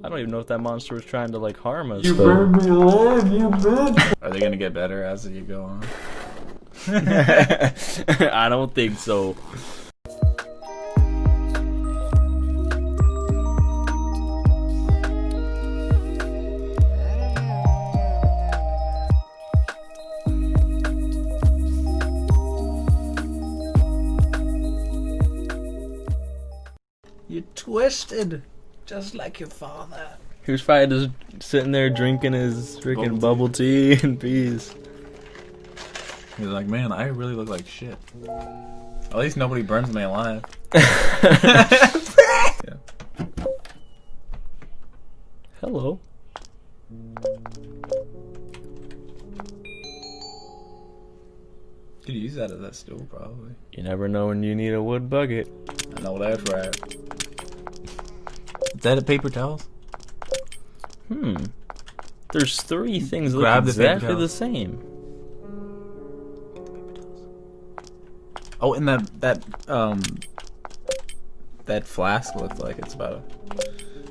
I don't even know if that monster was trying to like harm us. You burned me alive, you bitch! Are they gonna get better as you go on? I don't think so. You're twisted, just like your father. He was probably just sitting there drinking his freaking bubble tea and peas. He's like, man, I really look like shit. At least nobody burns me alive. Yeah. Hello. Could use that as a stool, probably. You never know when you need a wood bucket. I know that's right. Is that a paper towels? There's 3 things that Grab look the paper exactly towel. the same. Oh, and that flask looks like it's about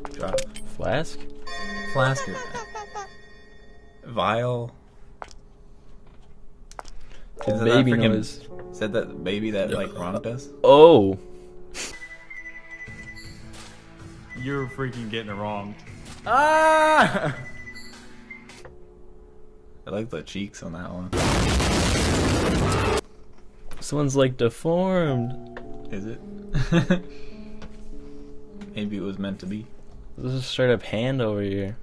to drop. Flask? Flask or vial. Is Baby that freaking, noise. is that that baby that like wronged us? Oh. You're freaking getting it wrong. Ah! I like the cheeks on that one. Someone's like deformed. Is it? Maybe it was meant to be. This is a straight up hand over here.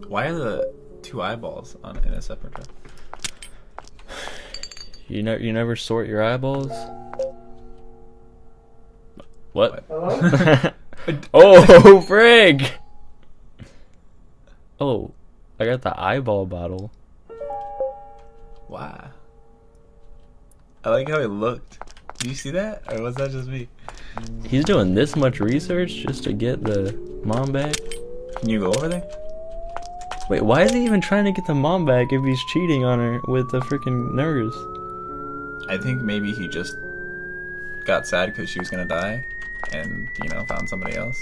Why are the 2 eyeballs in a separate tray? You never sort your eyeballs? What? Hello? Oh, frig! Oh, I got the eyeball bottle. Wow. I like how he looked. Did you see that? Or was that just me? He's doing this much research just to get the mom back? Can you go over there? Wait, why is he even trying to get the mom back if he's cheating on her with the freaking nurse? I think maybe he just got sad because she was gonna die and, you know, found somebody else.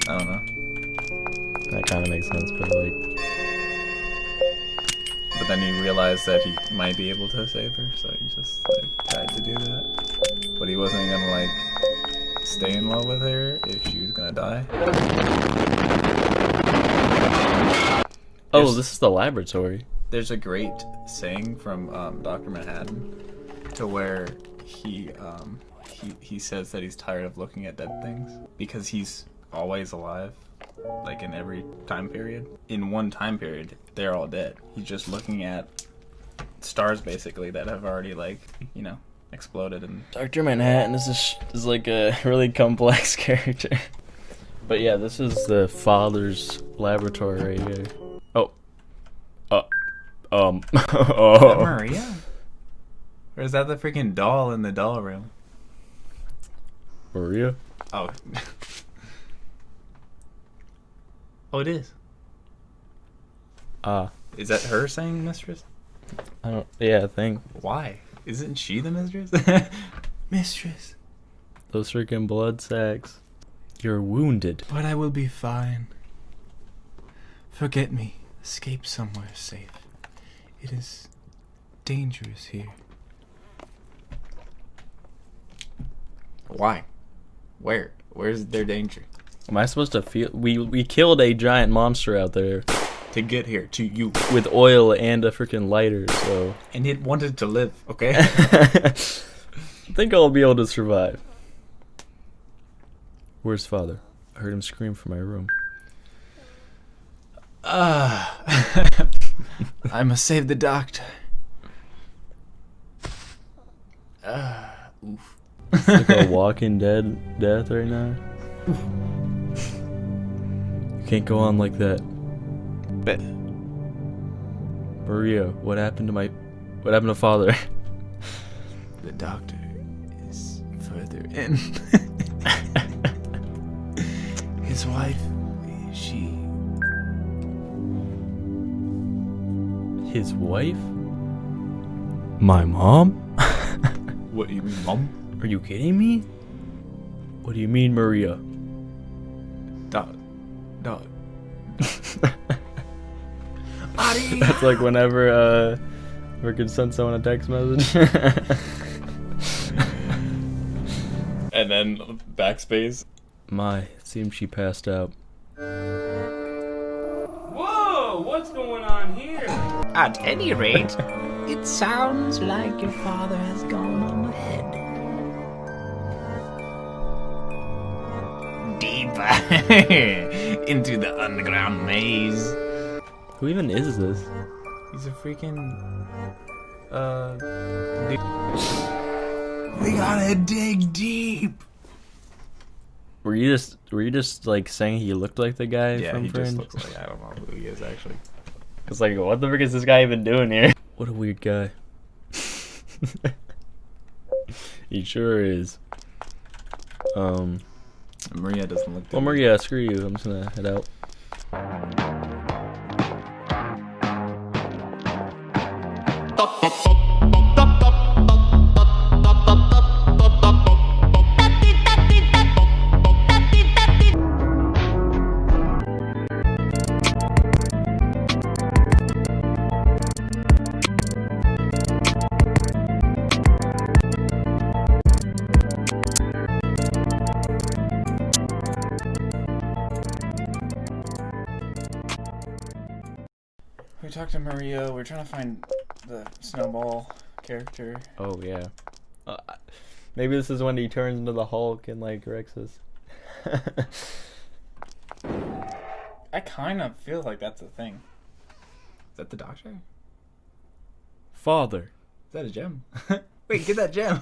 I don't know. That kind of makes sense, but like... But then he realized that he might be able to save her, so he just, like, tried to do that. But he wasn't gonna, like, stay in love with her if she was gonna die. Oh, this is the laboratory. There's a great saying from Dr. Manhattan to where he says that he's tired of looking at dead things because he's always alive, like in every time period. In one time period, they're all dead. He's just looking at stars basically that have already, like, you know, exploded. And Dr. Manhattan is like a really complex character. But yeah, this is the father's laboratory right here. Oh. Is that Maria? Or is that the freaking doll in the doll room? Maria? Oh. Oh, it is. Is that her saying mistress? I think. Why? Isn't she the mistress? Mistress. Those freaking blood sacks. You're wounded. But I will be fine. Forget me. Escape somewhere safe. It is dangerous here. Why? Where? Where's their danger? Am I supposed to feel... We killed a giant monster out there. To get here, to you. With oil and a freaking lighter, so... And it wanted to live, okay? I think I'll be able to survive. Where's father? I heard him scream from my room. I must save the doctor. Oof. It's like a Walking Dead death right now. You can't go on like that. But Maria, what happened to father? the doctor is further in. His wife, she... His wife? My mom? What, you mean mom? Are you kidding me? What do you mean, Maria? Dog. That's like whenever we could send someone a text message. And then backspace. My, it seems she passed out. Whoa, what's going on here? At any rate, it sounds like your father has gone on ahead. Deeper into the underground maze. Who even is this? He's a freaking dude. We gotta dig deep. Were you just like saying he looked like the guy Yeah, from he Fringe? just looks like, I don't know who he is actually. It's like, what the frick is this guy even doing here? What a weird guy. He sure is. Maria doesn't look. Well, Maria, screw you. I'm just gonna head out. We talked to Maria. We're trying to find the Snowball character. Oh yeah. Maybe this is when he turns into the Hulk and like wrecks us. I kind of feel like that's a thing. Is that the doctor? Father. Is that a gem? Wait, get that gem.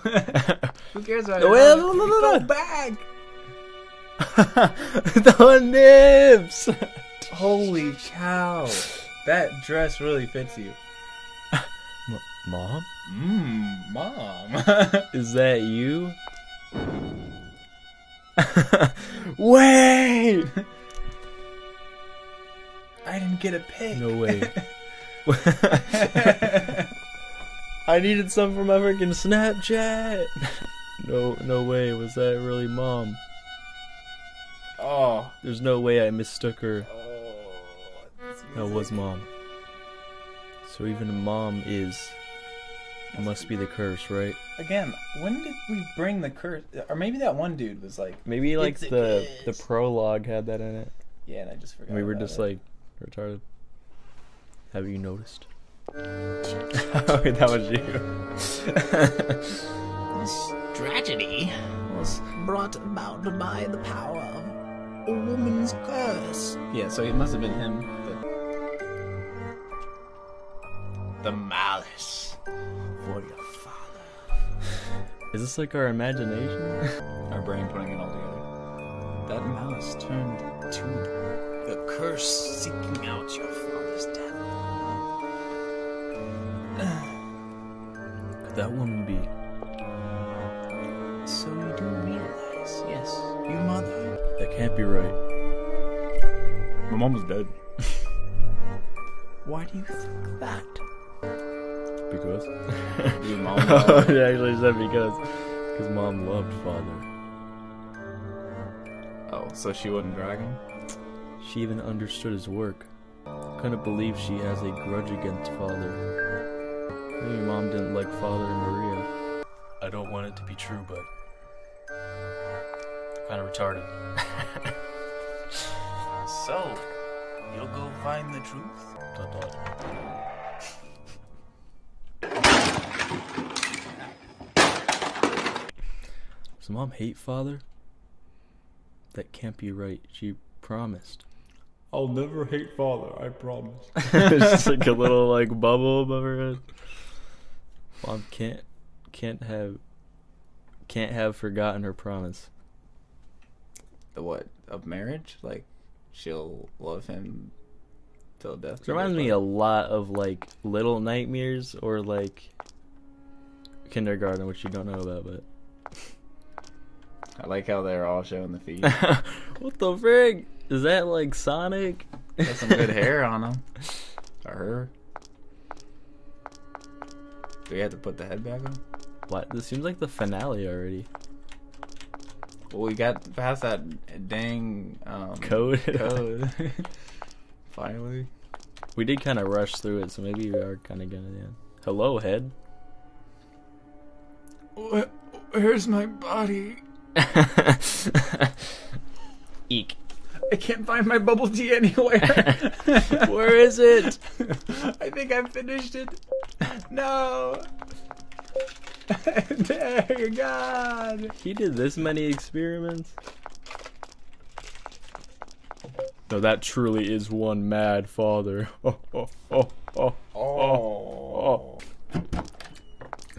Who cares about it? Well, Go back. The nibs. Holy cow. That dress really fits you. Mom? Mom. Is that you? Wait! I didn't get a pic. No way. I needed some for my freaking Snapchat. No way. Was that really Mom? Oh. There's no way I mistook her. That's That was Mom. So even Mom must be the curse, right? Again, when did we bring the curse? Or maybe that one dude was like, Maybe like It's a the curse. prologue had that in it. yeah, and I just forgot. We were about just it. like retarded. Have you noticed? Oh, that was you. This tragedy was brought about by the power of a woman's curse. Yeah, so it must have been him. The malice for your father. Is this like our imagination? Our brain putting it all together. That mouse turned to The curse seeking out your father's death. Could that woman be? So you do realize, yes, your mother. That can't be right. My mom was dead. Why do you think that? Because? Your mom. Oh, it actually said because Mom loved Father. Oh, so she wouldn't drag him? She even understood his work. Couldn't believe she has a grudge against Father. Maybe Mom didn't like Father and Maria. I don't want it to be true, but kind of retarded. So, you'll go find the truth? Dot, dot. Does Mom hate Father? That can't be right. She promised. I'll never hate father, I promise. It's just like a little like bubble above her head. Mom can't have forgotten her promise. The what? Of marriage? Like, she'll love him till death? It reminds me a lot of like Little Nightmares or like Kindergarten, which you don't know about, but I like how they're all showing the feet. what the frig? Is that like Sonic? Got some good hair on him. Or her. Do we have to put the head back on? What? This seems like the finale already. Well, we got past that dang Code. Finally. We did kind of rush through it, so maybe we are kind of getting to the end. Hello, head. Where's my body? Eek. I can't find my bubble tea anywhere. Where is it? I think I finished it. No. Dear God. He did this many experiments? No, that truly is one mad father. Oh.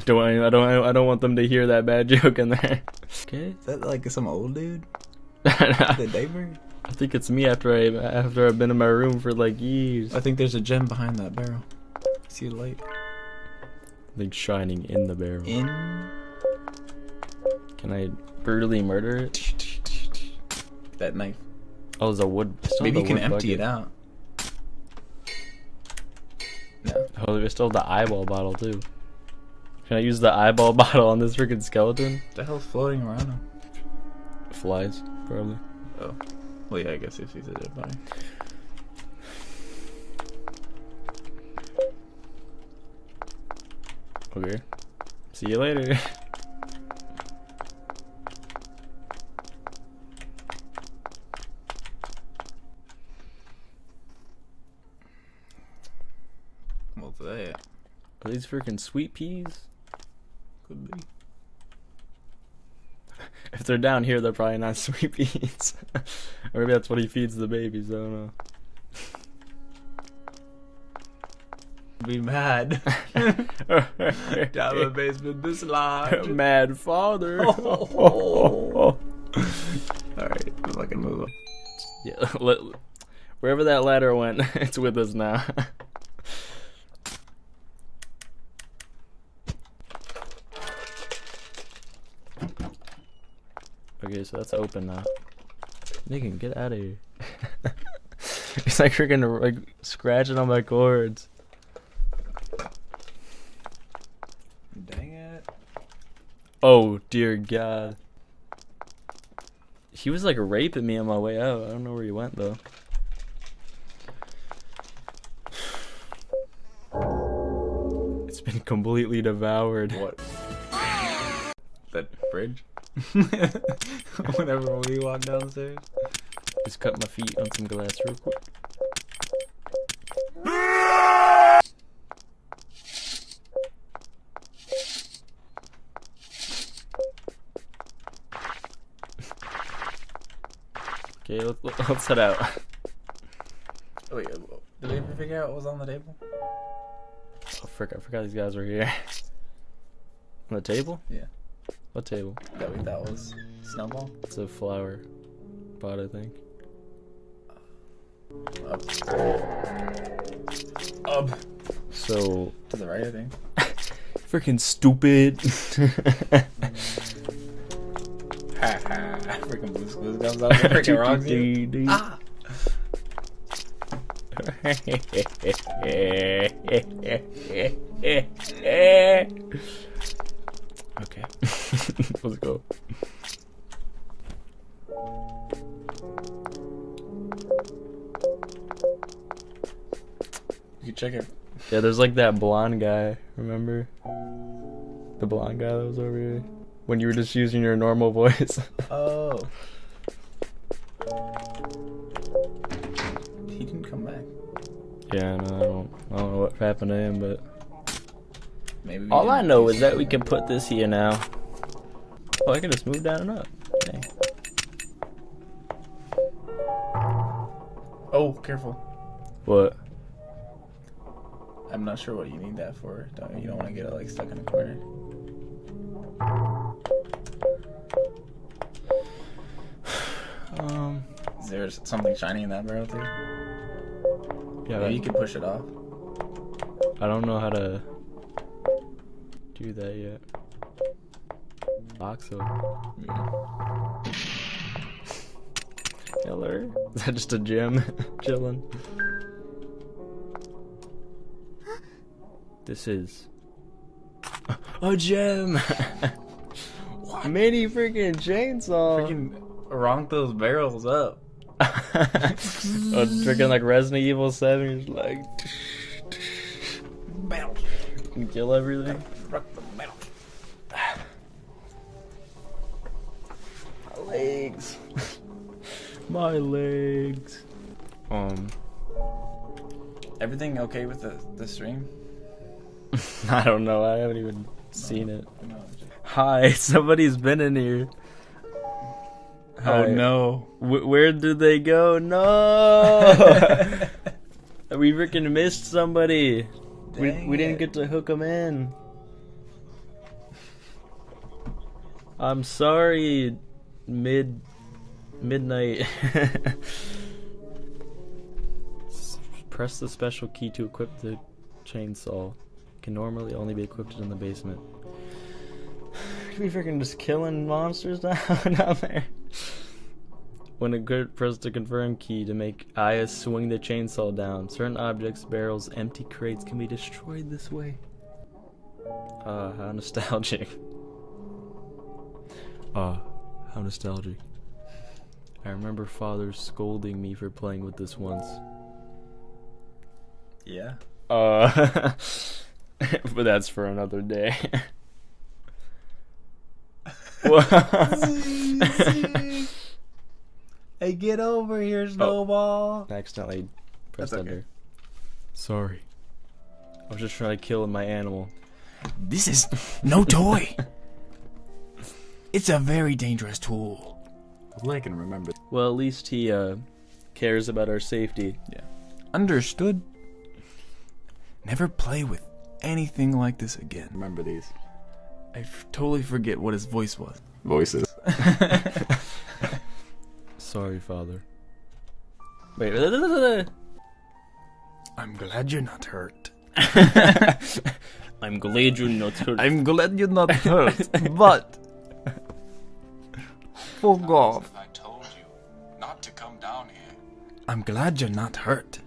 I don't want them to hear that bad joke in there. Okay. Is that like some old dude? The diaper? I think it's me after I've been in my room for like years. I think there's a gem behind that barrel. See the light? I think shining in the barrel. In. Can I brutally murder it? That knife. Oh, there's a wood. Maybe you can empty it out. No. Oh, there's still the eyeball bottle too. Can I use the eyeball bottle on this freaking skeleton? What the hell's floating around him? Flies, probably. Oh. Well, yeah, I guess if he's a dead body. Okay. See you later. What's that? Are these freaking sweet peas? Could be. If they're down here, they're probably not sweet peas. Or maybe that's what he feeds the babies, I don't know. Be mad. Down the basement this large. Mad father. Alright, I can move on. Yeah, wherever that ladder went, it's with us now. Okay, so that's open now. Nigga, get out of here. It's like freaking like scratching on my cords. Dang it. Oh dear God. He was like raping me on my way out. I don't know where he went though. It's been completely devoured. What? That bridge? Whenever we walk downstairs. Just cut my feet on some glass real quick. Okay, let's head out. Wait, did we ever figure out what was on the table? Oh frick, I forgot these guys were here. On the table? Yeah. What table? That we thought was Snowball? It's a flower pot, I think. Up. So To the right, I think. freaking stupid. Ha ha. Freaking Blue Squeeze comes out. Freaking rocks you. Ah! Okay. Let's go. You can check it. Yeah, there's like that blonde guy, remember? The blonde guy that was over here. When you were just using your normal voice. Oh. He didn't come back. Yeah, no, I don't know what happened to him, but Maybe. We all I didn't know use is that we can put this here now. Oh, I can just move down and up. Dang. Oh, careful. What? I'm not sure what you need that for. You don't want to get it like stuck in a corner. Is there something shiny in that barrel too? Yeah, Maybe you could push it off. I don't know how to do that yet. Box up. Yeah. Hello? Is that just a gem chilling? This is. A gem. Mini freaking chainsaw. Freaking ronk those barrels up. Freaking like Resident Evil 7. You're like. And kill everything. My legs. My legs. Everything okay with the stream? I don't know. I haven't even seen it. Hi, somebody's been in here. Hi. Oh no. Where did they go? No. We freaking missed somebody. We didn't get to hook them in. I'm sorry. Midnight. Press the special key to equip the chainsaw. Can normally only be equipped in the basement. We freaking just killing monsters down there. When a good press the confirm key to make Aya swing the chainsaw down. Certain objects, barrels, empty crates can be destroyed this way. How nostalgic. How nostalgic. I remember father scolding me for playing with this once. Yeah. But that's for another day. Hey, get over here, Snowball. I accidentally pressed That's okay. enter. Sorry. I was just trying to kill my animal. This is no toy. It's a very dangerous tool. Well, I can remember. Well, at least he cares about our safety. Yeah. Understood. Never play with anything like this again. Remember these I totally forget what his voice was. voices. Sorry, father. Wait. I'm glad you're not hurt. I'm glad you're not hurt. I'm glad you're not hurt, but for God, I told you not to come down here. I'm glad you're not hurt.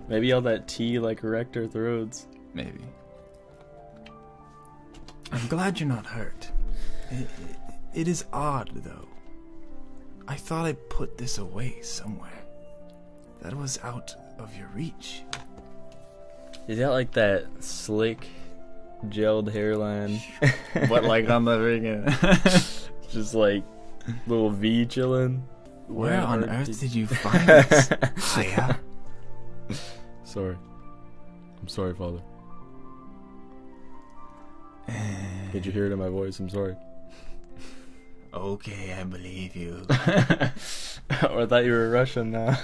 Maybe all that tea like wrecked our throats. Maybe. I'm glad you're not hurt. It is odd, though. I thought I put this away somewhere. That was out of your reach. Is that like that slick, gelled hairline? What, like on the freaking? Just like little V chilling. Where on earth did you find this, Aya? Sorry. I'm sorry, father. Did you hear it in my voice? I'm sorry. Okay, I believe you. Or I thought you were Russian now.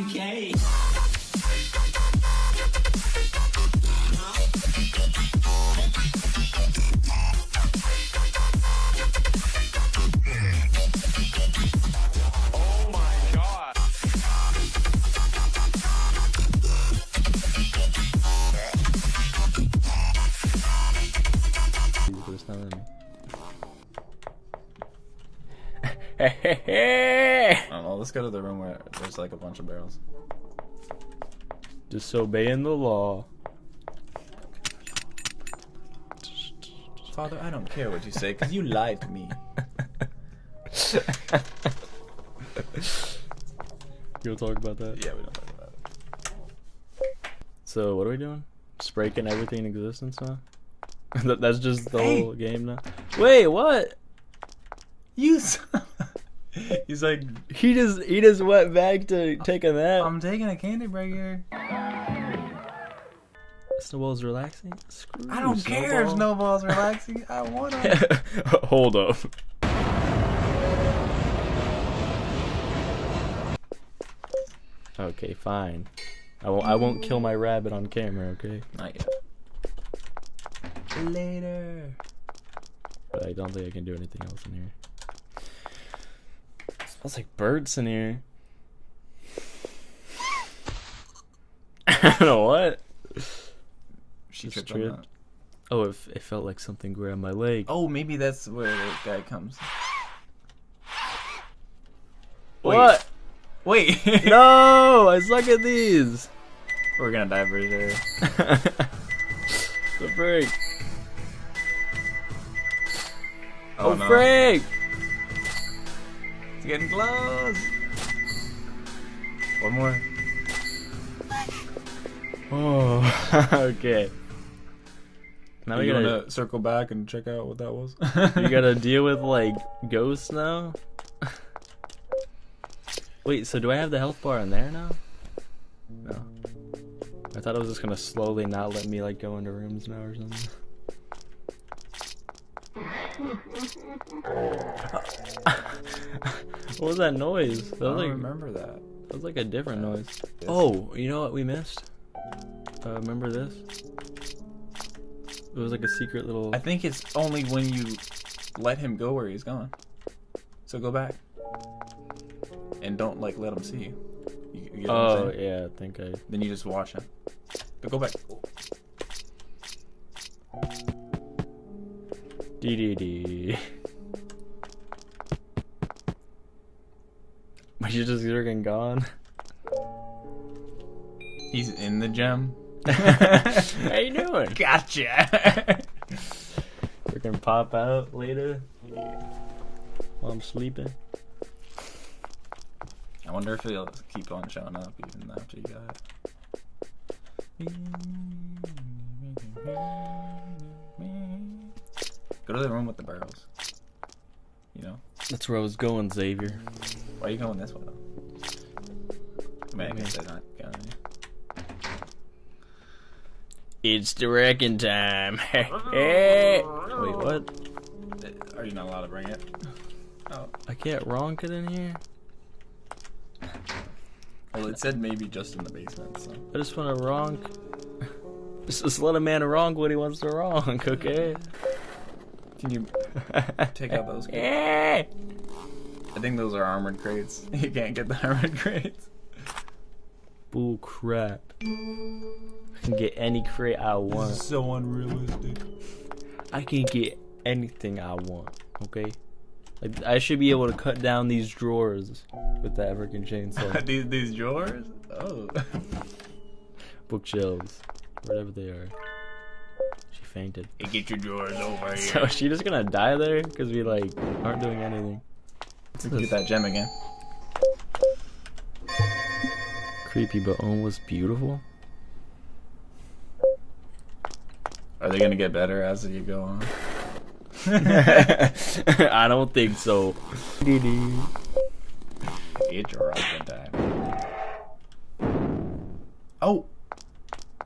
Okay. Let's go to the room where there's like a bunch of barrels. Disobeying the law. Father, I don't care what you say, because you lied to me. You want to talk about that? Yeah, we don't talk about it. So, what are we doing? Just breaking everything in existence now? That's just the whole game now? Wait, what? He's like, He just went back to take a nap. I'm taking a candy break here. Snowball's relaxing? Screw I don't you, care if Snowball. Snowball's relaxing. I want to. Hold up. Okay, fine. I won't kill my rabbit on camera, okay? Not yet. Later. But I don't think I can do anything else in here. It smells like birds in here. I don't know what. She Just tripped on tripped. that. Oh, it felt like something grabbed my leg. Oh, maybe that's where the guy comes. What? Wait. No, I suck at these. We're gonna die for sure. The freak. Oh, Oh, no. freak. It's getting close. One more. Oh, okay. Now we you gotta, wanna circle back and check out what that was? you gotta deal with like ghosts now. Wait, so do I have the health bar in there now? No. I thought it was just gonna slowly not let me like go into rooms now or something. What was that noise? That I was don't like, remember that. that was like a different noise. Oh, you know what we missed? Remember this? It was like a secret little. I think it's only when you let him go where he's gone. So go back. And don't like let him see you. You get what I'm Oh saying? yeah, I think I. Then you just watch him. But go back. DDD. But you're just freaking gone. He's in the gem. How you doing? Gotcha. Freaking pop out later while I'm sleeping. I wonder if he'll keep on showing up even after you got it. Go to the room with the barrels. You know? That's where I was going, Xavier. Why are you going this way though? I mean, I guess they're not going. It's the wrecking time. Wait, what? Are you not allowed to bring it? Oh. I can't ronk it in here? Well, it said maybe just in the basement, so. I just want to ronk. Just let a man ronk what he wants to ronk, okay? Can you take out those crates? Yeah. I think those are armored crates. You can't get the armored crates. Bull crap. I can get any crate I want. This is so unrealistic. I can get anything I want, okay? Like, I should be able to cut down these drawers with that freaking chainsaw. these drawers? Oh. Bookshelves. Whatever they are. She fainted. Hey, get your drawers over here. So is she just gonna die there? Because we, like, aren't doing anything. Get that gem again. Creepy but almost beautiful? Are they gonna get better as you go on? I don't think so. It's your rockin' time. Oh!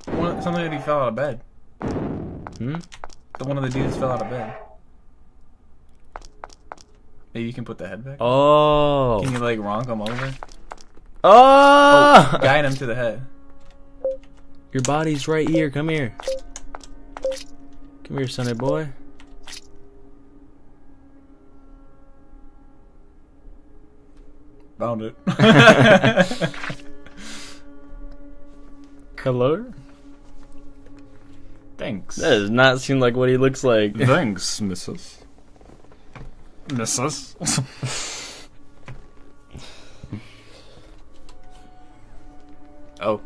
Somebody fell out of bed. Hmm? One of the dudes fell out of bed. Maybe you can put the head back? Oh! Can you like ronk him over? Oh! Guide him to the head. Your body's right here. Come here. Come here, sonny boy. Found it. Hello? Thanks. That does not seem like what he looks like. Thanks, missus. Missus. Oh.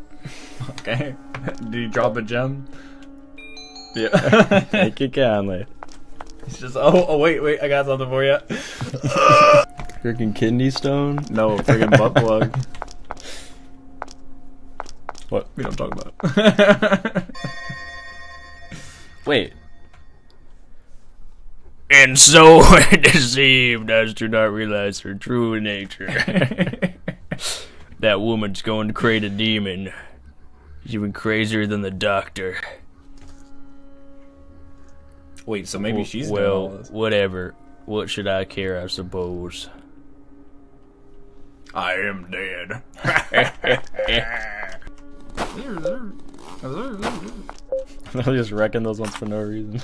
Okay. Did he drop a gem? Yeah. Take it kindly. It's just, oh, wait, I got something for you. Freaking kidney stone? No, friggin' butt plug. What? We don't talk about. Wait. And so deceived as to not realize her true nature. That woman's going to create a demon. She's even crazier than the doctor. Wait, so maybe she's doing all well, this. whatever. What should I care, I suppose? I am dead. I'm just wrecking those ones for no reason.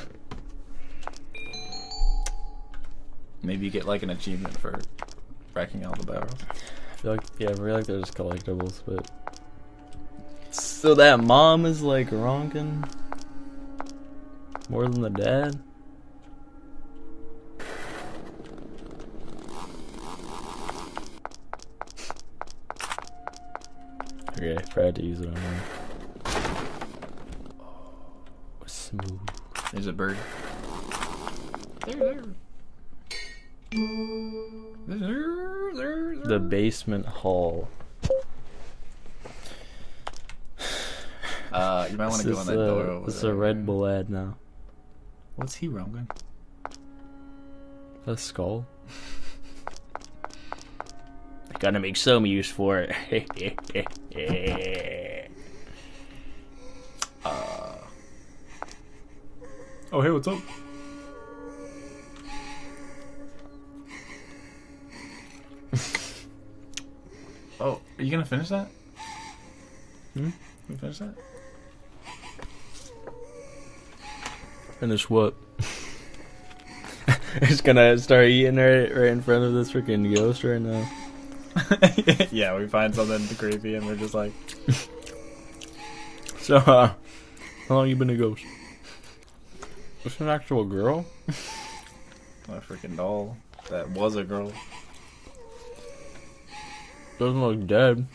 Maybe you get like an achievement for wrecking all the barrels. I feel like, yeah, I feel like they're just collectibles, but... So that mom is like ronking more than the dad? Okay, if I had to use it on her. Smooth. There's a bird. The basement hall. You might want to go on that door over This is there. a Red Bull ad now. What's he wronging? A skull. I gotta make some use for it. Oh, hey, what's up? Oh, are you gonna finish that? Hmm? You finish that? Finish what? I'm just gonna start eating right in front of this freaking ghost right now. Yeah, we find something creepy and we're just like, So, how long you been a ghost? It's an actual girl? a freaking doll that was a girl. Doesn't look dead.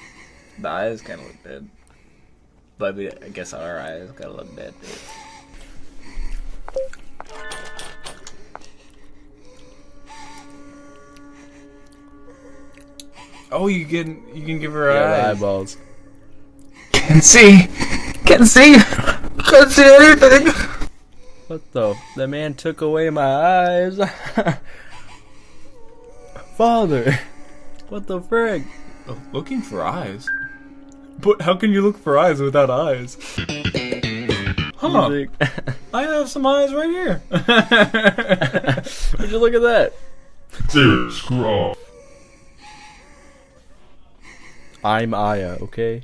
The eyes kind of look dead. But I guess our eyes gotta look dead too. Oh, you can give her Yeah, the eyes. eyeballs. Can't see anything. What the? The man took away my eyes. Father. What the frick? Oh, looking for eyes? But how can you look for eyes without eyes? Huh. Music. I have some eyes right here. Would you look at that? Dude, screw off. I'm Aya, okay?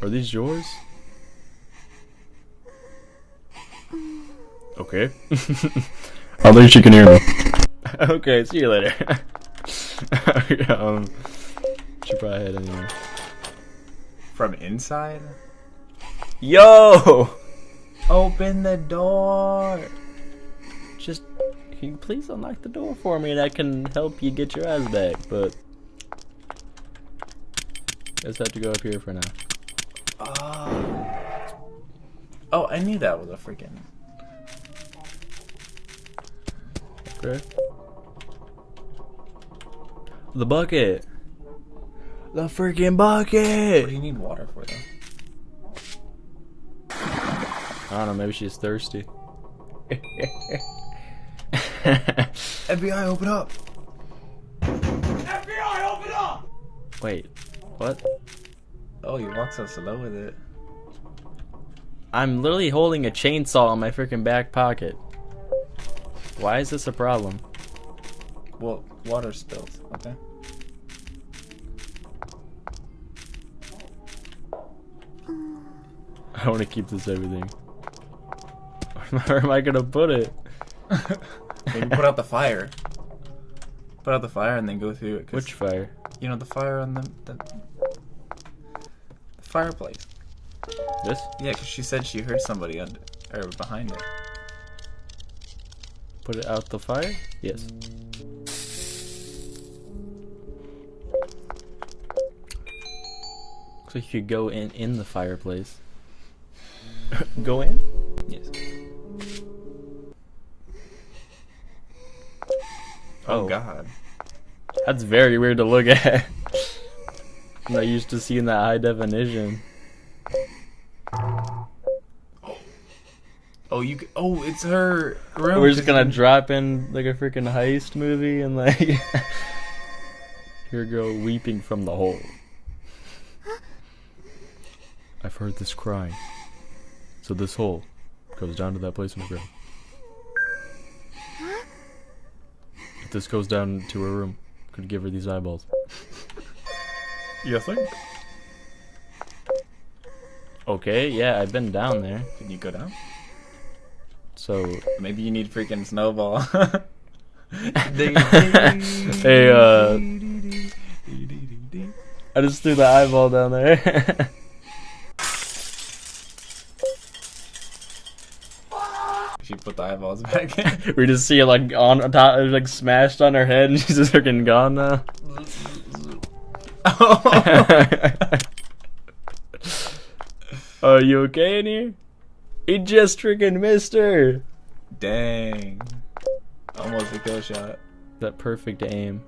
Are these yours? Okay. At least you can hear me. Okay, see you later. Should probably head anyway. From inside? Yo! Open the door. Just, can you please unlock the door for me and I can help you get your eyes back, but... Just have to go up here for now. Oh, I knew that was a freaking... Okay. The bucket! The freaking What do bucket! you need water for, though? I don't know, maybe she's thirsty. FBI, open up! FBI, open up! Wait, what? Oh, you walk so slow with it. I'm literally holding a chainsaw in my freaking back pocket. Why is this a problem? Well, water spills, okay? I want to keep this everything. Where am I gonna put it? Maybe put out the fire. Put out the fire and then go through it. 'Cause, Which fire? you know, the fire on the fireplace. This? Yeah, because she said she heard somebody under, or behind it. Put it out the fire? Yes. Looks like you could go in the fireplace. Go in? Yes. Oh. Oh God. That's very weird to look at. I'm not used to seeing that high definition. Oh, you. Oh, it's her room. We're just gonna drop in like a freaking heist movie and like here go weeping from the hole. I've heard this crying. So this hole goes down to that place in the ground. If this goes down to her room, could give her these eyeballs. You think? Okay, yeah, I've been down there. Can you go down? So Maybe you need freaking snowball. hey, I just threw the eyeball down there. She put the eyeballs back in. We just see it like on top, like smashed on her head, and she's just freaking gone now. Are you okay in here? He just freaking missed her. Dang. Almost a kill shot. That perfect aim.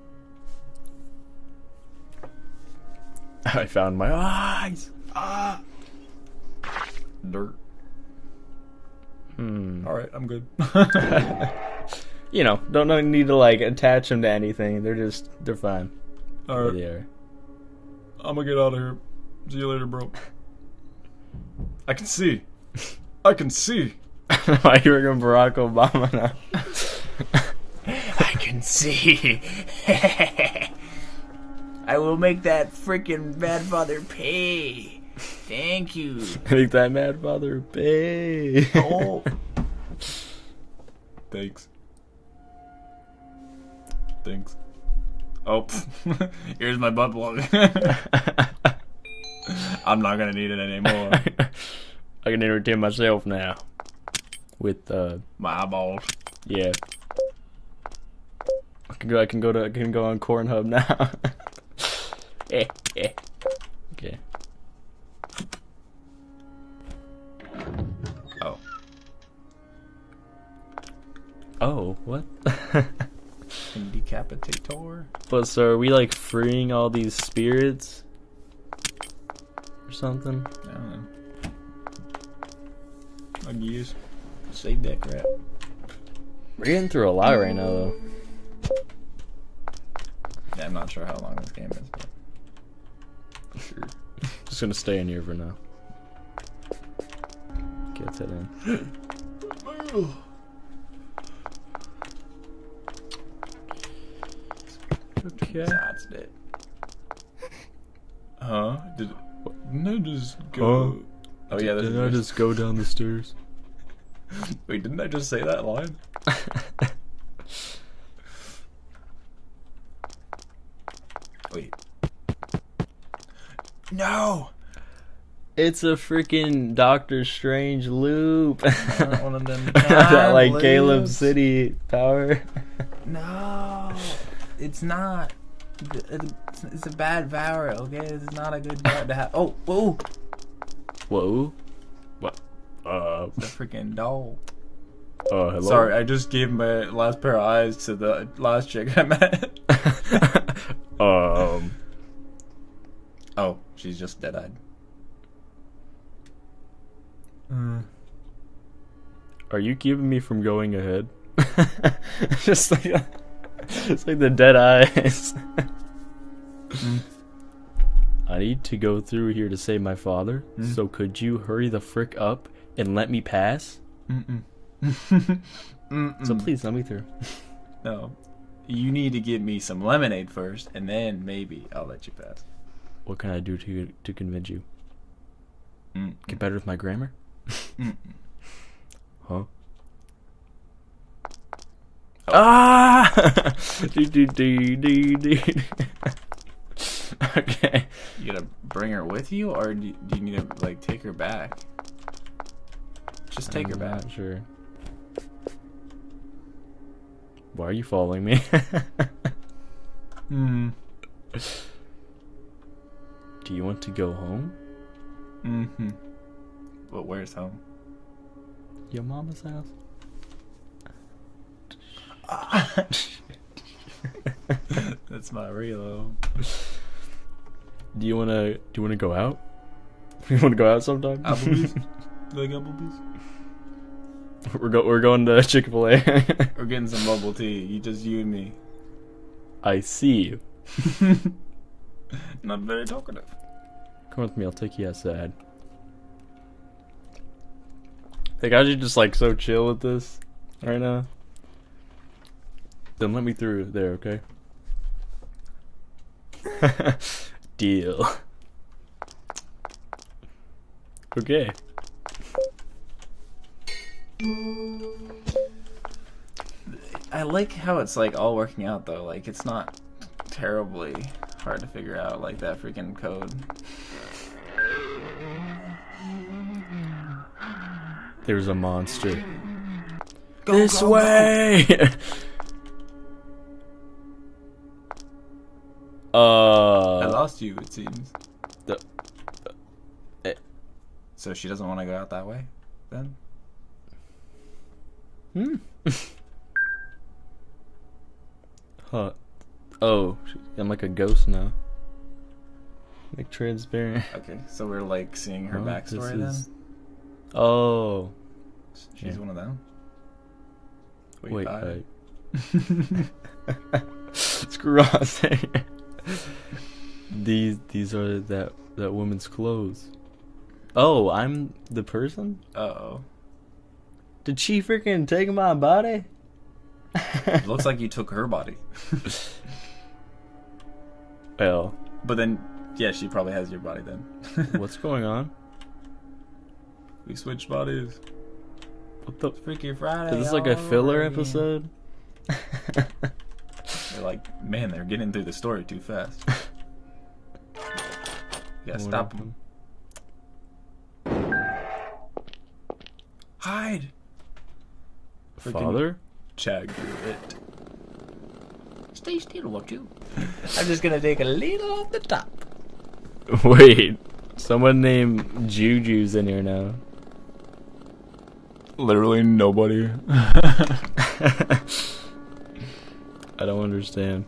I found my eyes. Ah. Dirt. Alright, I'm good. You know, don't need to like attach them to anything. They're fine. Alright, They are. I'm gonna get out of here. See you later, bro. I can see. I can see. Why you were Barack Obama now? I can see. I will make that freaking bad father pay. Thank you. Make that mad father pay. Oh. Thanks. Thanks. Oh, here's my butt plug. I'm not gonna need it anymore. I can entertain myself now. With My eyeballs. yeah. I can go on Cornhub now. Okay. Oh. Oh, what? Decapitator. But so are we like freeing all these spirits? Or something? I don't know. I guess. Save that crap. We're getting through a lot right now though. Yeah, I'm not sure how long this game is, but Sure. Just gonna stay in here for now. Get that in. Okay. besides that. Huh? Didn't I just go? Oh yeah, Did I just go down the stairs? Wait, didn't I just say that line? Wait. No! It's a freaking Doctor Strange loop. Not one of them. That like time Caleb loops. City power. No, it's not. It's a bad power, okay? This is not a good power to have. Oh, whoa! Whoa. What? The freaking doll. Hello. Sorry, I just gave my last pair of eyes to the last chick I met. Oh, she's just dead-eyed. Are you keeping me from going ahead? Just like it's like the dead eyes. I need to go through here to save my father. So could you hurry the frick up and let me pass? So please let me through. No, you need to give me some lemonade first, and then maybe I'll let you pass. What can I do to convince you? Get better with my grammar? Huh? Ah! Okay. You gotta bring her with you, or do you need to like take her back? Just take her I'm back. not sure. Why are you following me? Do you want to go home? But where's home? Your mama's house. That's my reload. Do you wanna go out? You wanna go out sometime? Applebee's? Like Applebee's? We're going to Chick-fil-A. We're getting some bubble tea. You and me. I see you. Not very talkative. Come with me, I'll take you outside. Hey guys, you just like so chill with this right now. Then let me through there, okay? Deal. Okay. I like how it's like all working out though. Like it's not terribly hard to figure out like that freaking code. There's a monster. This way! I lost you, it seems. Eh. So she doesn't want to go out that way, then? Huh. Oh, I'm like a ghost now. Like transparent. Okay, so we're like seeing her Oh, backstory this then? Oh. She's yeah. one of them? Wait, hi. Screw off. These are that woman's clothes. Oh, I'm the person? Uh-oh. Did she freaking take my body? It looks like you took her body. Well, But then, yeah, she probably has your body then. what's going on? We switched bodies. What the? Freaky Friday. Is this like a filler episode? They're like, man, they're getting through the story too fast. Yeah, stop them. Hide! Father? Chag it. Stay still, won't you? I'm just gonna take a little off the top. Wait, someone named Juju's in here now. Literally nobody. I don't understand.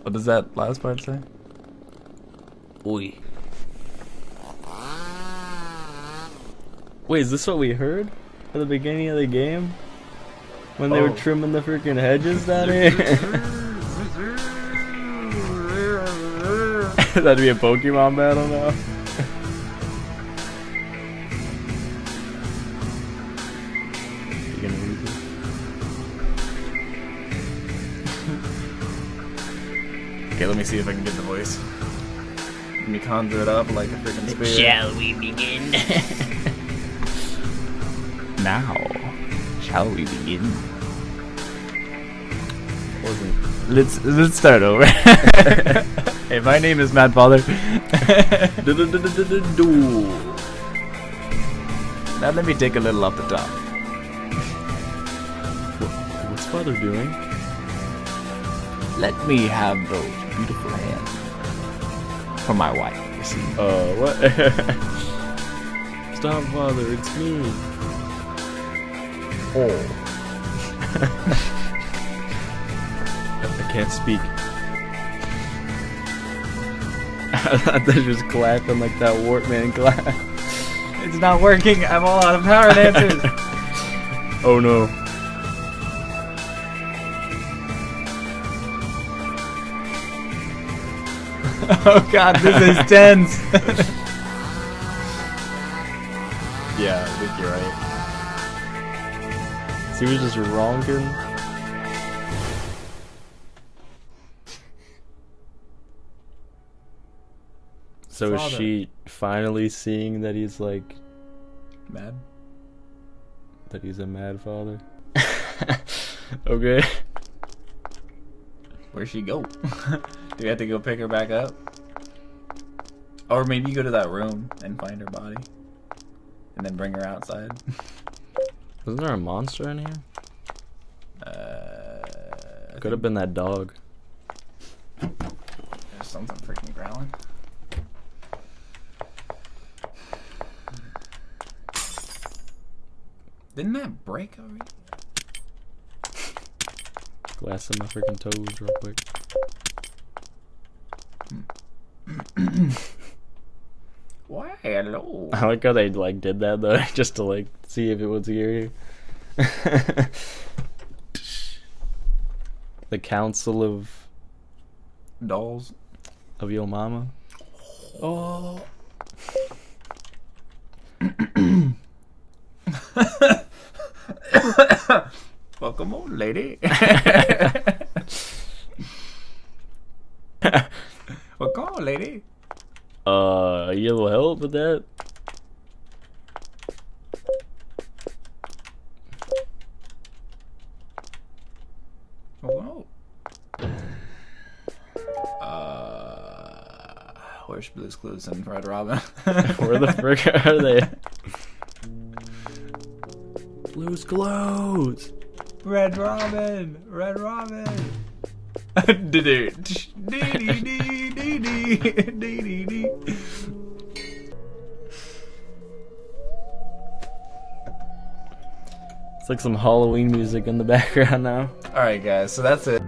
What does that last part say? Oi. Wait, is this what we heard at the beginning of the game? When they were trimming the freaking hedges down here? That'd be a Pokemon battle now. You gonna read this? Okay, let me see if I can get the voice. Let me conjure it up like a freaking spirit. Shall we begin? Now, shall we begin? Let's start over. Hey, my name is Mad Father. Now let me take a little off the top. What's father doing? Let me have those beautiful hands for my wife, you see. What? Stop, father, it's me. Oh. I can't speak. They're just clapping like that Wartman clap. It's not working. I'm all out of power and answers. Oh no. Oh god, this is tense. Yeah, I think you're right. So he was just ronking. So is Father. she finally seeing that he's like Mad? that he's a mad father? Okay. Where'd she go? Do we have to go pick her back up? Or maybe go to that room and find her body. And then bring her outside. Wasn't there a monster in here? I Could have been that dog. There's something freaking growling. Didn't that break already? Glass in my freaking toes real quick. Why, hello. I like how they like did that though, just to like see if it was here. The council of Dolls. your mama. Oh. Welcome on, lady. Welcome on, lady. Yellow help with that? Oh, where's Blue's Clues and Red Robin? Where the frick are they? Blue's Clues. Red Robin! Red Robin! It's like some Halloween music in the background now. Alright guys, so that's it.